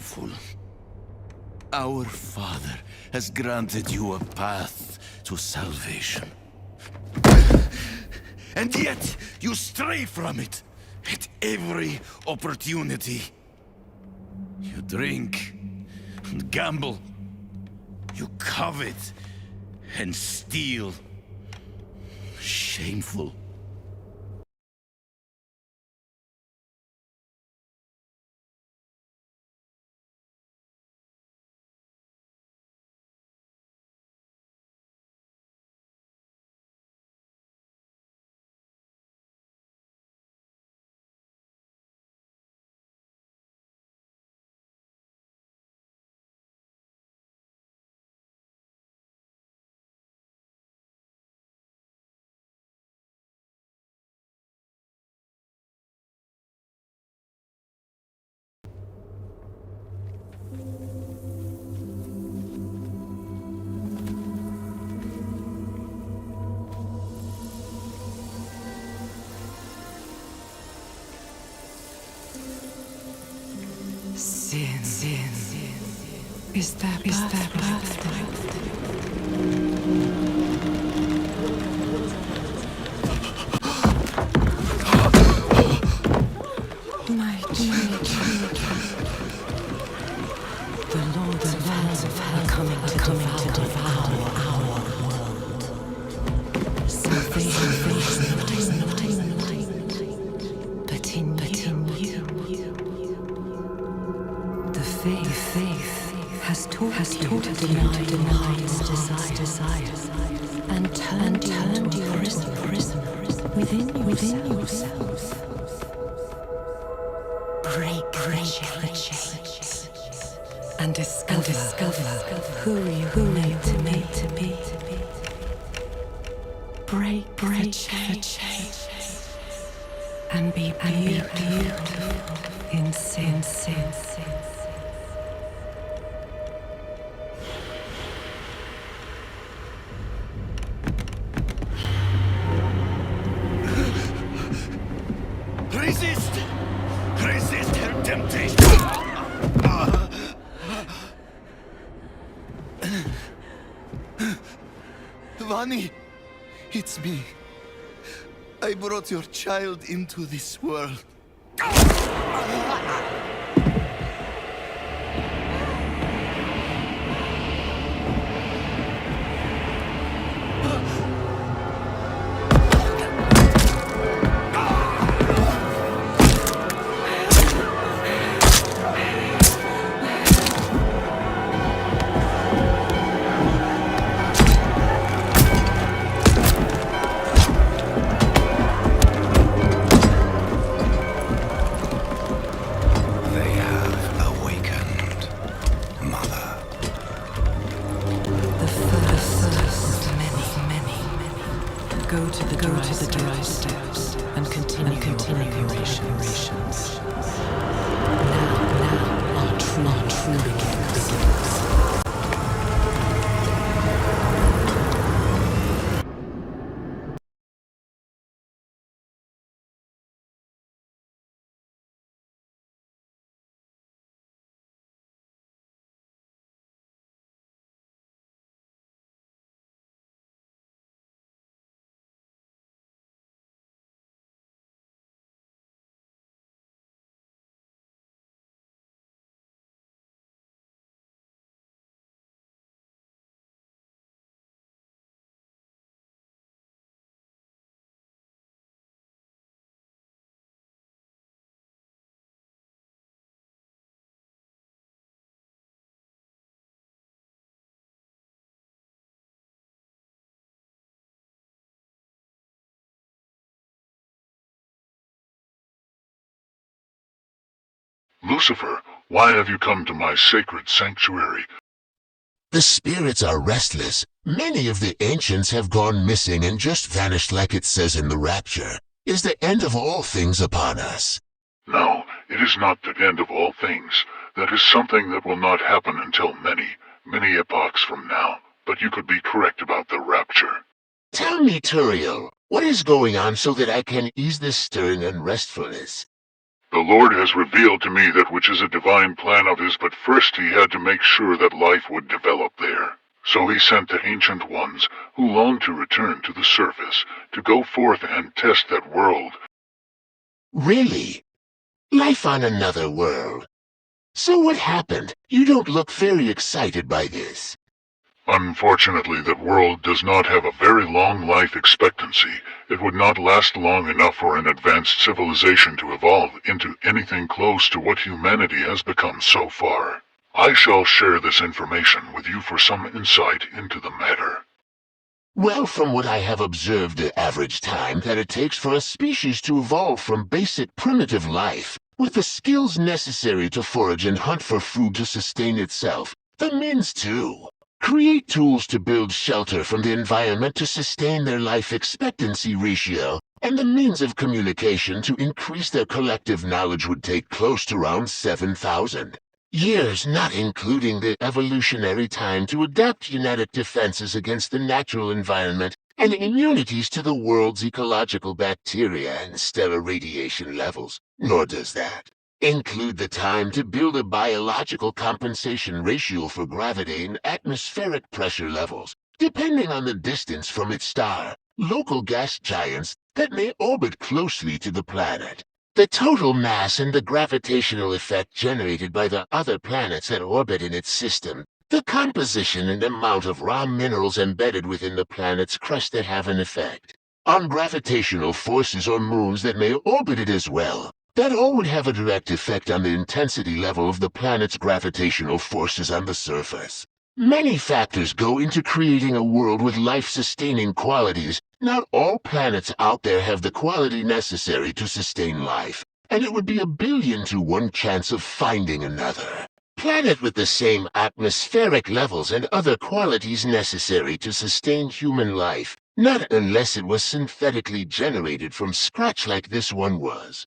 shameful. Our Father has granted you a path to salvation. And yet, you stray from it at every opportunity. You drink and gamble. You covet and steal. Shameful. Sin is their birthright. The lords of hell are coming to devour our world. Salvation is not in light, but in you. The faith has taught you to deny its desires and turned you into a prisoner within yourself. Break the chains and discover who you were made to be. Break the chains and be beautiful in sin. Resist her temptation! Vani, it's me. I brought your child into this world. Go to the dry steps and continue your operations. Now our true begins. Lucifer, why have you come to my sacred sanctuary? The spirits are restless. Many of the ancients have gone missing and just vanished like it says in the Rapture. Is the end of all things upon us? No, it is not the end of all things. That is something that will not happen until many epochs from now. But you could be correct about the Rapture. Tell me, Turiel, what is going on so that I can ease this stern unrestfulness? The Lord has revealed to me that which is a divine plan of his, but first he had to make sure that life would develop there. So he sent the Ancient Ones, who longed to return to the surface, to go forth and test that world. Really? Life on another world? So what happened? You don't look very excited by this. Unfortunately, that world does not have a very long life expectancy. It would not last long enough for an advanced civilization to evolve into anything close to what humanity has become so far. I shall share this information with you for some insight into the matter. Well, from what I have observed, the average time that it takes for a species to evolve from basic primitive life, with the skills necessary to forage and hunt for food to sustain itself, the means too. Create tools to build shelter from the environment to sustain their life expectancy ratio, and the means of communication to increase their collective knowledge would take close to around 7,000 years, not including the evolutionary time to adapt genetic defenses against the natural environment and immunities to the world's ecological bacteria and stellar radiation levels. Nor does that include the time to build a biological compensation ratio for gravity and atmospheric pressure levels, depending on the distance from its star, local gas giants that may orbit closely to the planet. The total mass and the gravitational effect generated by the other planets that orbit in its system, the composition and amount of raw minerals embedded within the planet's crust that have an effect on gravitational forces or moons that may orbit it as well. That all would have a direct effect on the intensity level of the planet's gravitational forces on the surface. Many factors go into creating a world with life-sustaining qualities. Not all planets out there have the quality necessary to sustain life, and it would be 1,000,000,000 to 1 chance of finding another planet with the same atmospheric levels and other qualities necessary to sustain human life, not unless it was synthetically generated from scratch like this one was.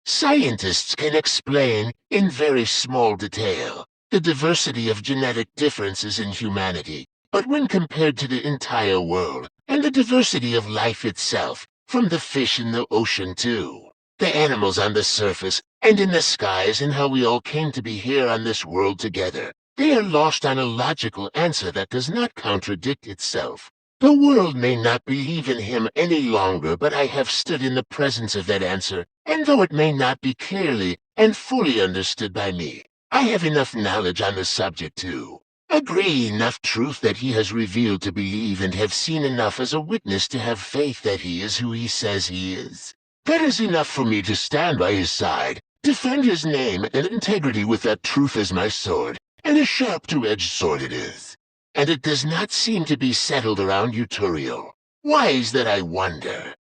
Scientists can explain, in very small detail, the diversity of genetic differences in humanity, but when compared to the entire world, and the diversity of life itself, from the fish in the ocean to the animals on the surface and in the skies, and how we all came to be here on this world together, they are lost on a logical answer that does not contradict itself. The world may not believe in him any longer, but I have stood in the presence of that answer, and though it may not be clearly and fully understood by me, I have enough knowledge on the subject to agree enough truth that he has revealed to believe, and have seen enough as a witness to have faith that he is who he says he is. That is enough for me to stand by his side, defend his name and integrity with that truth as my sword, and a sharp two-edged sword it is. And it does not seem to be settled around Uturiel. Why is that, I wonder?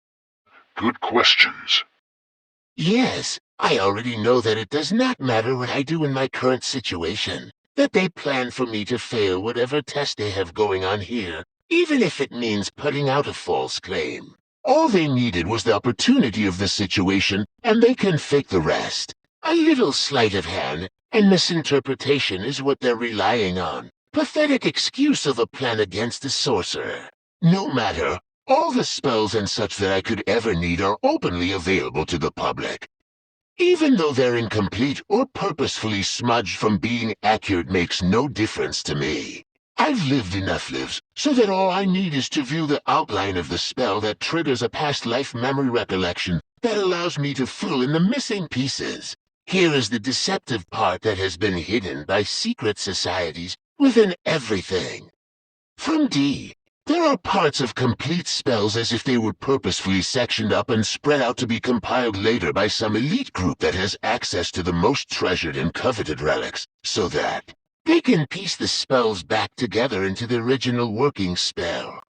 Good questions. Yes, I already know that it does not matter what I do in my current situation, that they plan for me to fail whatever test they have going on here, even if it means putting out a false claim. All they needed was the opportunity of the situation, and they can fake the rest. A little sleight of hand and misinterpretation is what they're relying on. Pathetic excuse of a plan against the sorcerer. No matter, all the spells and such that I could ever need are openly available to the public. Even though they're incomplete or purposefully smudged from being accurate makes no difference to me. I've lived enough lives so that all I need is to view the outline of the spell that triggers a past life memory recollection that allows me to fill in the missing pieces. Here is the deceptive part that has been hidden by secret societies within everything. From D, there are parts of complete spells as if they were purposefully sectioned up and spread out to be compiled later by some elite group that has access to the most treasured and coveted relics, so that they can piece the spells back together into the original working spell.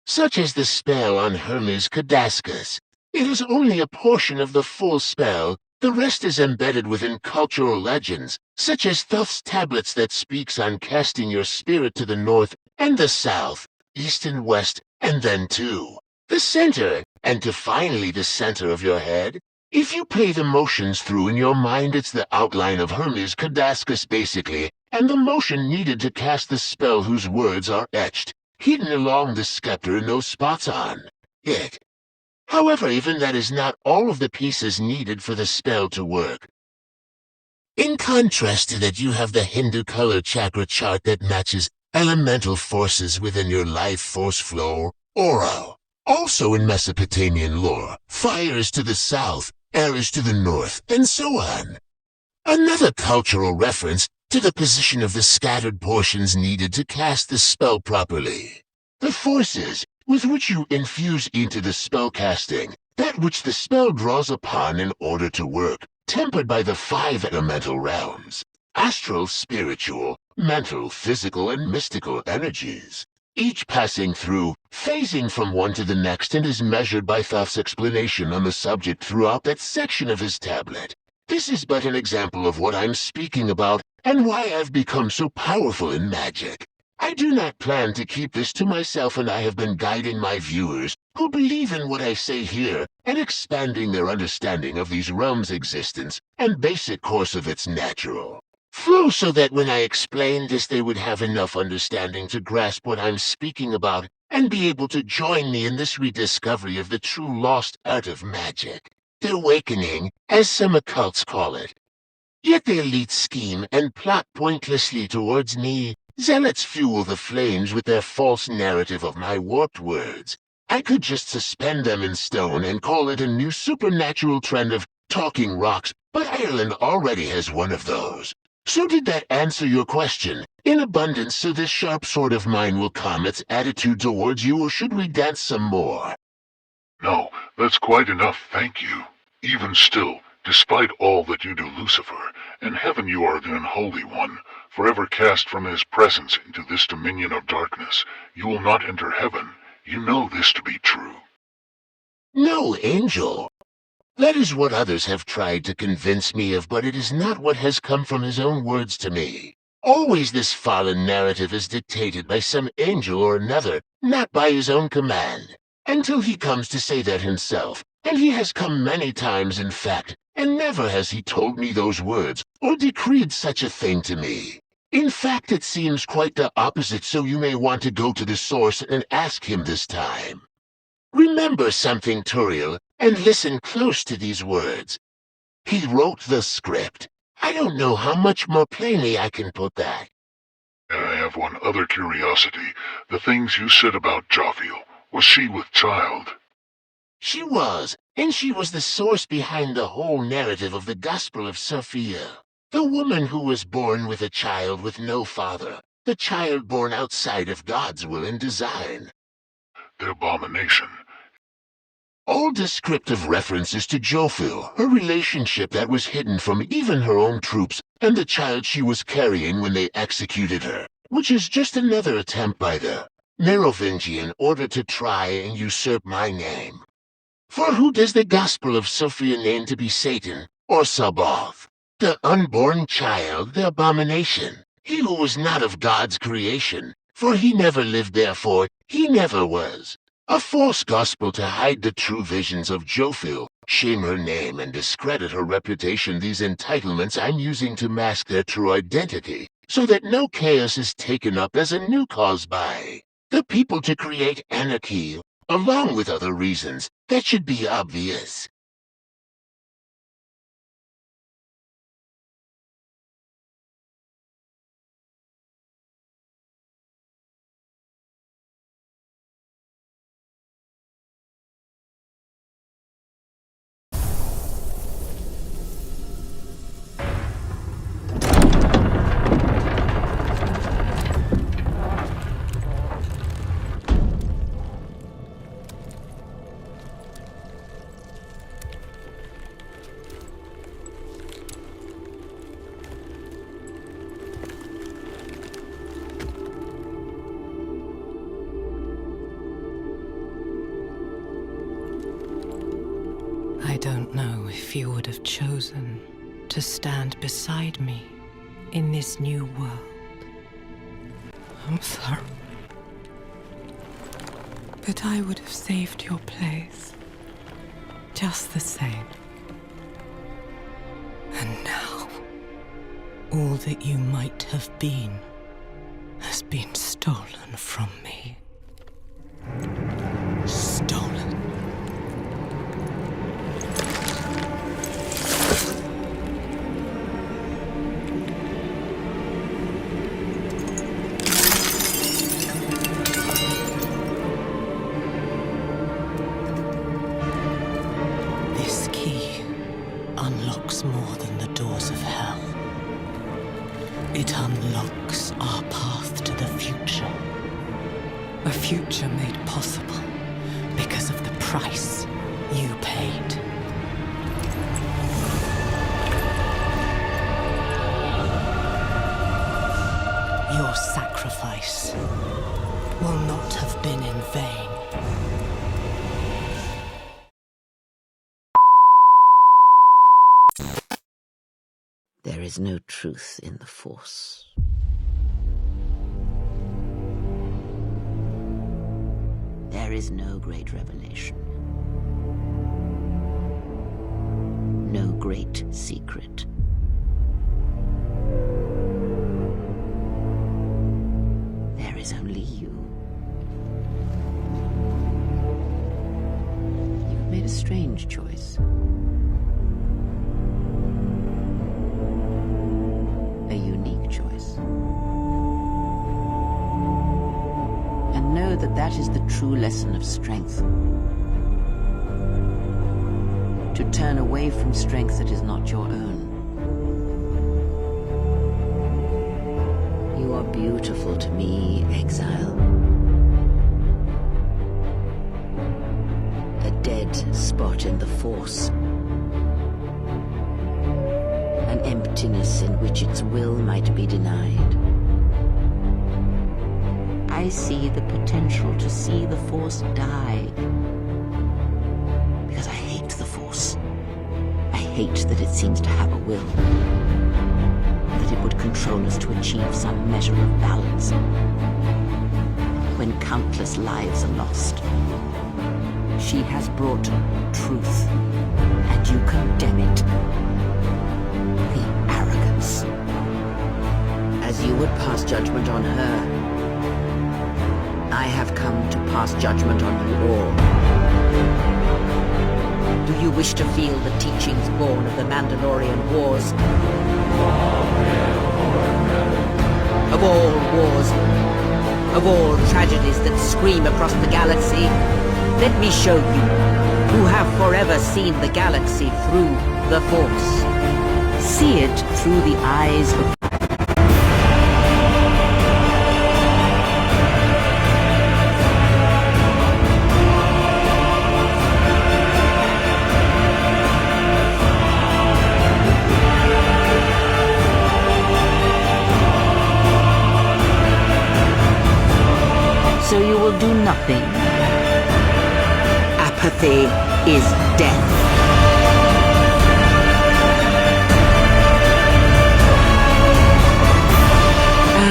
Such as the spell on Hermes Cadascus. It is only a portion of the full spell. The rest is embedded within cultural legends, such as Thoth's tablets that speaks on casting your spirit to the north and the south, east and west, and then to the center, and to finally the center of your head. If you play the motions through in your mind, it's the outline of Hermes Cadascus basically, and the motion needed to cast the spell whose words are etched, hidden along the scepter in those spots on it. However, even that is not all of the pieces needed for the spell to work. In contrast to that, you have the Hindu color chakra chart that matches elemental forces within your life force flow aura. Also in Mesopotamian lore, fire is to the south, air is to the north, and so on. Another cultural reference to the position of the scattered portions needed to cast the spell properly. The forces with which you infuse into the spell casting, that which the spell draws upon in order to work, tempered by the 5 elemental realms: astral, spiritual, mental, physical, and mystical energies, each passing through, phasing from one to the next, and is measured by Thoth's explanation on the subject throughout that section of his tablet. This is but an example of what I'm speaking about and why I've become so powerful in magic. I do not plan to keep this to myself, and I have been guiding my viewers who believe in what I say here and expanding their understanding of these realms' existence and basic course of its natural flow, so that when I explain this they would have enough understanding to grasp what I'm speaking about and be able to join me in this rediscovery of the true lost art of magic. The awakening, as some occults call it. Yet the elite scheme and plot pointlessly towards me. Zealots fuel the flames with their false narrative of my warped words. I could just suspend them in stone and call it a new supernatural trend of talking rocks, but Ireland already has one of those. So did that answer your question? In abundance, so this sharp sword of mine will calm its attitude towards you, or should we dance some more? No, that's quite enough, thank you. Even still, despite all that you do, Lucifer, in heaven you are the unholy one, forever cast from his presence into this dominion of darkness. You will not enter heaven. You know this to be true. No, angel. That is what others have tried to convince me of, but it is not what has come from his own words to me. Always this fallen narrative is dictated by some angel or another, not by his own command, until he comes to say that himself. And he has come many times, in fact, and never has he told me those words, or decreed such a thing to me. In fact, it seems quite the opposite, so you may want to go to the source and ask him this time. Remember something, Turiel, and listen close to these words. He wrote the script. I don't know how much more plainly I can put that. I have one other curiosity. The things you said about Jovial. Was she with child? She was, and she was the source behind the whole narrative of the Gospel of Sophia. The woman who was born with a child with no father, the child born outside of God's will and design. The abomination. All descriptive references to Jophil, her relationship that was hidden from even her own troops, and the child she was carrying when they executed her, which is just another attempt by the Merovingian in order to try and usurp my name. For who does the Gospel of Sophia name to be Satan, or Sabaoth? The unborn child, the abomination, he who was not of God's creation, for he never lived, therefore he never was. A false gospel to hide the true visions of Jophil, shame her name and discredit her reputation. These entitlements I'm using to mask their true identity, so that no chaos is taken up as a new cause by the people to create anarchy, along with other reasons that should be obvious. I don't know if you would have chosen to stand beside me in this new world. I'm sorry. But I would have saved your place, just the same. And now, all that you might have been has been stolen from me. Stolen. A future made possible because of the price you paid. Your sacrifice will not have been in vain. There is no truth in the Force. There is no great revelation. No great secret. There is only you. You've made a strange choice. A unique choice. And know that that is the true lesson of strength. To turn away from strength that is not your own. You are beautiful to me, exile. A dead spot in the Force. An emptiness in which its will might be denied. I see the potential to see the Force die. Because I hate the Force. I hate that it seems to have a will. That it would control us to achieve some measure of balance. When countless lives are lost. She has brought truth, and you condemn it. The arrogance. As you would pass judgment on her, I have come to pass judgment on you all. Do you wish to feel the teachings born of the Mandalorian Wars? Of all wars, of all tragedies that scream across the galaxy, let me show you, who have forever seen the galaxy through the Force. See it through the eyes of... So you will do nothing. Apathy is death.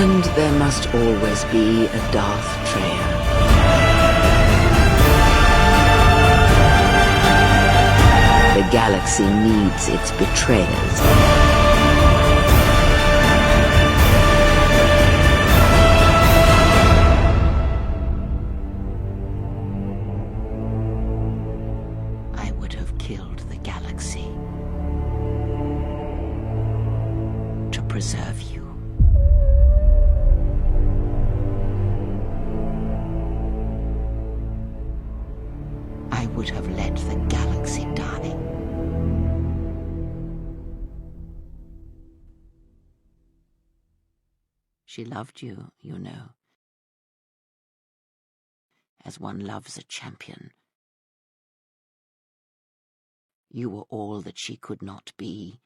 And there must always be a Darth Trayer. The galaxy needs its betrayers. Killed the galaxy to preserve you. I would have let the galaxy die. She loved you, you know, as one loves a champion. You were all that she could not be.